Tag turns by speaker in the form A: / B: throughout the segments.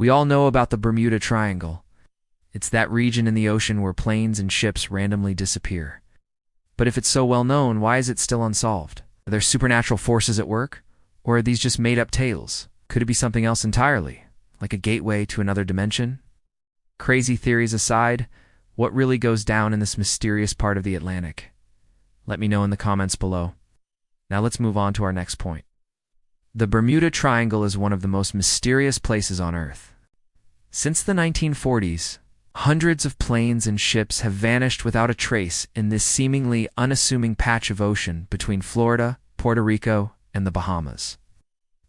A: We all know about the Bermuda Triangle. It's that region in the ocean where planes and ships randomly disappear. But if it's so well known, why is it still unsolved? Are there supernatural forces at work? Or are these just made-up tales? Could it be something else entirely, like a gateway to another dimension? Crazy theories aside, what really goes down in this mysterious part of the Atlantic? Let me know in the comments below. Now let's move on to our next point. The Bermuda Triangle is one of the most mysterious places on Earth. Since the 1940s, hundreds of planes and ships have vanished without a trace in this seemingly unassuming patch of ocean between Florida, Puerto Rico, and the Bahamas.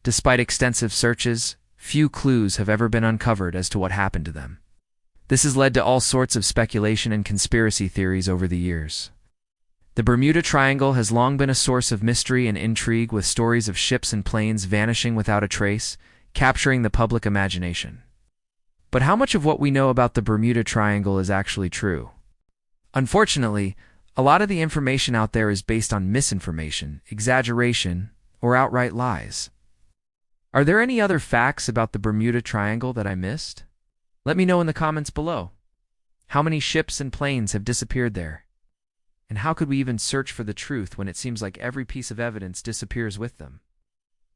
A: Despite extensive searches, few clues have ever been uncovered as to what happened to them. This has led to all sorts of speculation and conspiracy theories over the years. The Bermuda Triangle has long been a source of mystery and intrigue, with stories of ships and planes vanishing without a trace, capturing the public imagination. But how much of what we know about the Bermuda Triangle is actually true? Unfortunately, a lot of the information out there is based on misinformation, exaggeration, or outright lies. Are there any other facts about the Bermuda Triangle that I missed? Let me know in the comments below. How many ships and planes have disappeared there? And how could we even search for the truth when it seems like every piece of evidence disappears with them?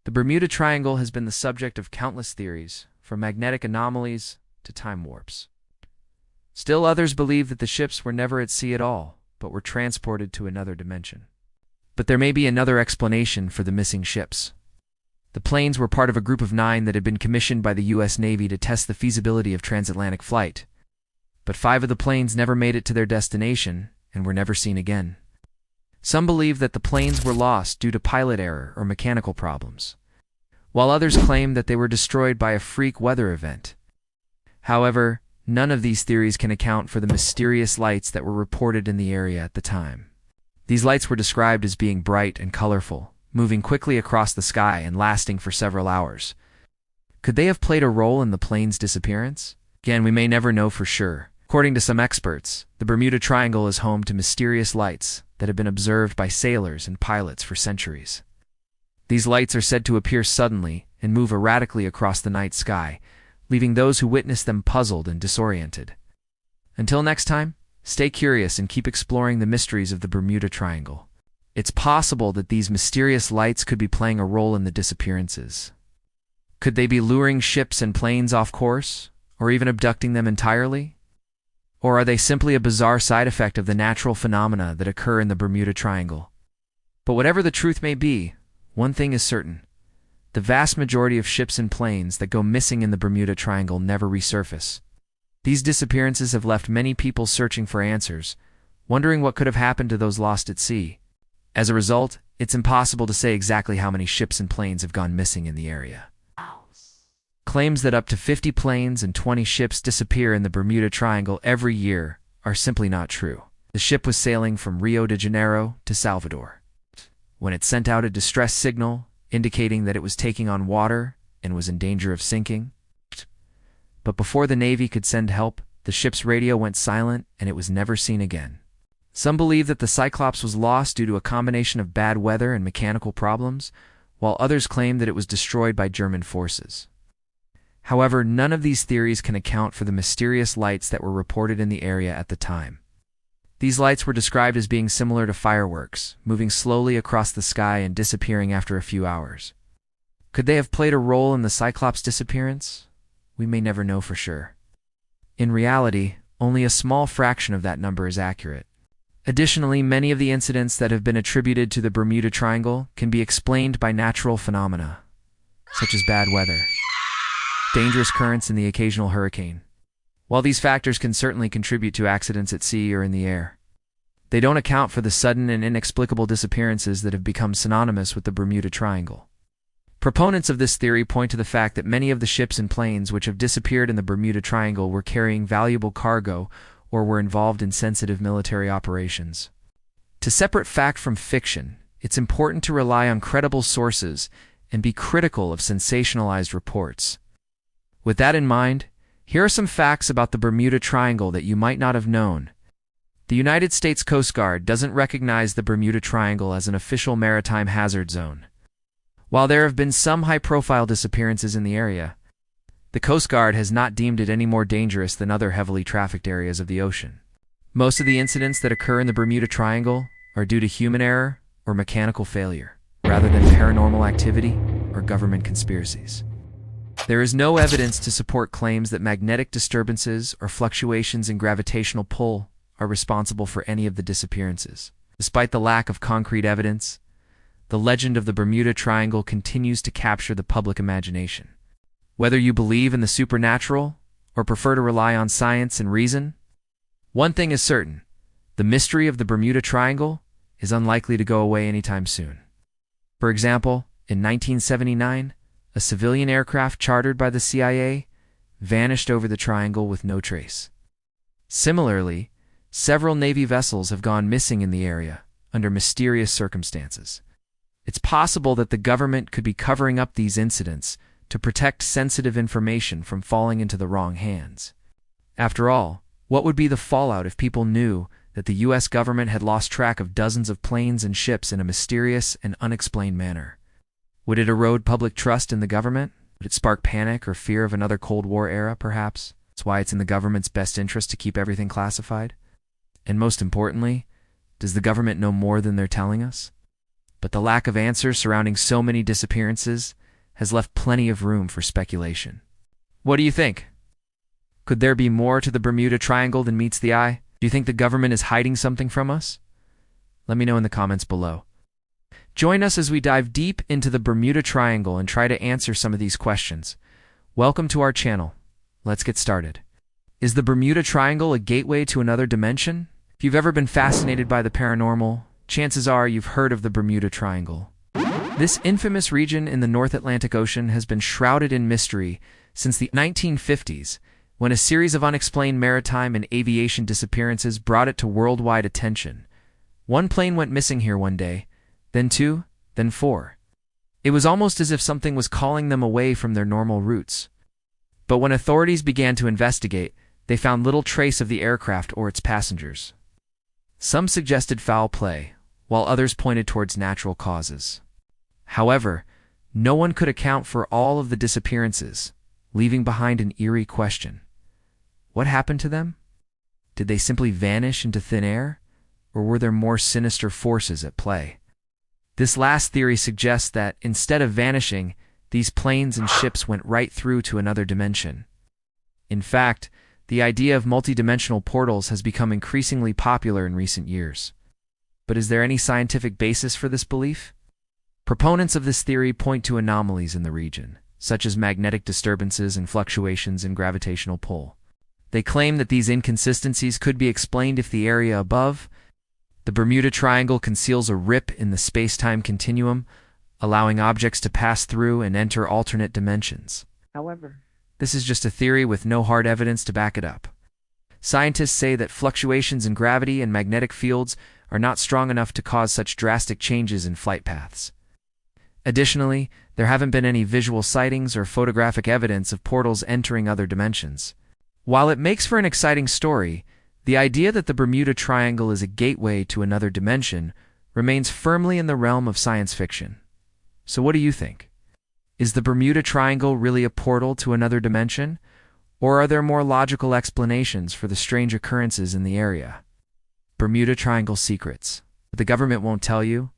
A: The Bermuda Triangle has been the subject of countless theories, from magnetic anomalies to time warps. Still others believe that the ships were never at sea at all, but were transported to another dimension. But there may be another explanation for the missing ships. The planes were part of a group of 9 that had been commissioned by the U.S. Navy to test the feasibility of transatlantic flight. But 5 of the planes never made it to their destination and were never seen again. Some believe that the planes were lost due to pilot error or mechanical problems, while others claim that they were destroyed by a freak weather event. However, none of these theories can account for the mysterious lights that were reported in the area at the time. These lights were described as being bright and colorful, moving quickly across the sky and lasting for several hours. Could they have played a role in the plane's disappearance? Again, we may never know for sure. According to some experts, the Bermuda Triangle is home to mysterious lights that have been observed by sailors and pilots for centuries. These lights are said to appear suddenly and move erratically across the night sky, leaving those who witness them puzzled and disoriented. Until next time, stay curious and keep exploring the mysteries of the Bermuda Triangle. It's possible that these mysterious lights could be playing a role in the disappearances. Could they be luring ships and planes off course, or even abducting them entirely? Or are they simply a bizarre side effect of the natural phenomena that occur in the Bermuda Triangle? But whatever the truth may be, one thing is certain. The vast majority of ships and planes that go missing in the Bermuda Triangle never resurface. These disappearances have left many people searching for answers, wondering what could have happened to those lost at sea. As a result, it's impossible to say exactly how many ships and planes have gone missing in the area. Claims that up to 50 planes and 20 ships disappear in the Bermuda Triangle every year are simply not true. The ship was sailing from Rio de Janeiro to Salvador when it sent out a distress signal indicating that it was taking on water and was in danger of sinking. But before the Navy could send help, the ship's radio went silent and it was never seen again. Some believe that the Cyclops was lost due to a combination of bad weather and mechanical problems, while others claim that it was destroyed by German forces. However, none of these theories can account for the mysterious lights that were reported in the area at the time. These lights were described as being similar to fireworks, moving slowly across the sky and disappearing after a few hours. Could they have played a role in the Cyclops' disappearance? We may never know for sure. In reality, only a small fraction of that number is accurate. Additionally, many of the incidents that have been attributed to the Bermuda Triangle can be explained by natural phenomena, such as bad weather, dangerous currents, and the occasional hurricane. While these factors can certainly contribute to accidents at sea or in the air, they don't account for the sudden and inexplicable disappearances that have become synonymous with the Bermuda Triangle. Proponents of this theory point to the fact that many of the ships and planes which have disappeared in the Bermuda Triangle were carrying valuable cargo or were involved in sensitive military operations. To separate fact from fiction, it's important to rely on credible sources and be critical of sensationalized reports. With that in mind, here are some facts about the Bermuda Triangle that you might not have known. The United States Coast Guard doesn't recognize the Bermuda Triangle as an official maritime hazard zone. While there have been some high-profile disappearances in the area, The Coast Guard has not deemed it any more dangerous than other heavily trafficked areas of the ocean. Most of the incidents that occur in the Bermuda Triangle are due to human error or mechanical failure, rather than paranormal activity or government conspiracies. There is no evidence to support claims that magnetic disturbances or fluctuations in gravitational pull are responsible for any of the disappearances. Despite the lack of concrete evidence, the legend of the Bermuda Triangle continues to capture the public imagination. Whether you believe in the supernatural or prefer to rely on science and reason, one thing is certain: the mystery of the Bermuda Triangle is unlikely to go away anytime soon. For example, in 1979, a civilian aircraft chartered by the CIA vanished over the triangle with no trace. Similarly, several Navy vessels have gone missing in the area under mysterious circumstances. It's possible that the government could be covering up these incidents to protect sensitive information from falling into the wrong hands. After all, what would be the fallout if people knew that the U.S. government had lost track of dozens of planes and ships in a mysterious and unexplained manner? Would it erode public trust in the government? Would it spark panic or fear of another Cold War era, perhaps? That's why it's in the government's best interest to keep everything classified. And most importantly, does the government know more than they're telling us? But the lack of answers surrounding so many disappearances has left plenty of room for speculation. What do you think? Could there be more to the Bermuda Triangle than meets the eye? Do you think the government is hiding something from us? Let me know in the comments below. Join us as we dive deep into the Bermuda Triangle and try to answer some of these questions. Welcome to our channel. Let's get started. Is the Bermuda Triangle a gateway to another dimension? If you've ever been fascinated by the paranormal, chances are you've heard of the Bermuda Triangle. This infamous region in the North Atlantic Ocean has been shrouded in mystery since the 1950s, when a series of unexplained maritime and aviation disappearances brought it to worldwide attention. One plane went missing here one day, then two, then four. It was almost as if something was calling them away from their normal routes. But when authorities began to investigate, they found little trace of the aircraft or its passengers. Some suggested foul play, while others pointed towards natural causes. However, no one could account for all of the disappearances, leaving behind an eerie question. What happened to them? Did they simply vanish into thin air, or were there more sinister forces at play? This last theory suggests that, instead of vanishing, these planes and ships went right through to another dimension. In fact, the idea of multidimensional portals has become increasingly popular in recent years. But is there any scientific basis for this belief? Proponents of this theory point to anomalies in the region, such as magnetic disturbances and fluctuations in gravitational pull. They claim that these inconsistencies could be explained if the area above, the Bermuda Triangle, conceals a rip in the space-time continuum, allowing objects to pass through and enter alternate dimensions. However, this is just a theory with no hard evidence to back it up. Scientists say that fluctuations in gravity and magnetic fields are not strong enough to cause such drastic changes in flight paths. Additionally, there haven't been any visual sightings or photographic evidence of portals entering other dimensions. While it makes for an exciting story, the idea that the Bermuda Triangle is a gateway to another dimension remains firmly in the realm of science fiction. So what do you think? Is the Bermuda Triangle really a portal to another dimension, or are there more logical explanations for the strange occurrences in the area? Bermuda Triangle secrets that the government won't tell you.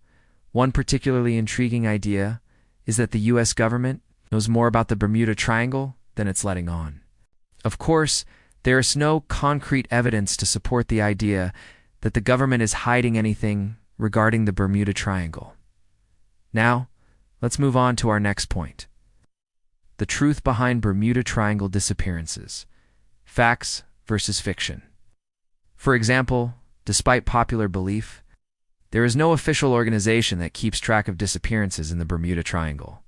A: One particularly intriguing idea is that the U.S. government knows more about the Bermuda Triangle than it's letting on. Of course, there is no concrete evidence to support the idea that the government is hiding anything regarding the Bermuda Triangle. Now, let's move on to our next point. The truth behind Bermuda Triangle disappearances. Facts versus fiction. For example, despite popular belief, there is no official organization that keeps track of disappearances in the Bermuda Triangle.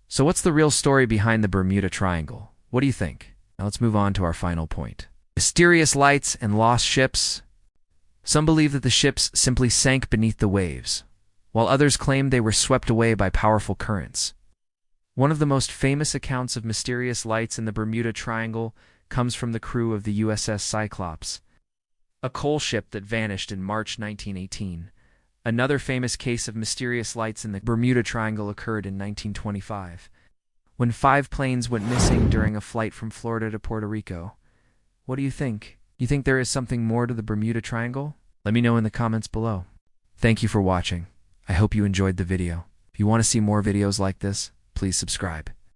A: So what's the real story behind the Bermuda Triangle? What do you think? Now let's move on to our final point. Mysterious lights and lost ships. Some believe that the ships simply sank beneath the waves, while others claim they were swept away by powerful currents. One of the most famous accounts of mysterious lights in the Bermuda Triangle comes from the crew of the USS Cyclops, a coal ship that vanished in March 1918. Another famous case of mysterious lights in the Bermuda Triangle occurred in 1925, when 5 planes went missing during a flight from Florida to Puerto Rico. What do you think? You think there is something more to the Bermuda Triangle? Let me know in the comments below. Thank you for watching. I hope you enjoyed the video. If you want to see more videos like this, please subscribe.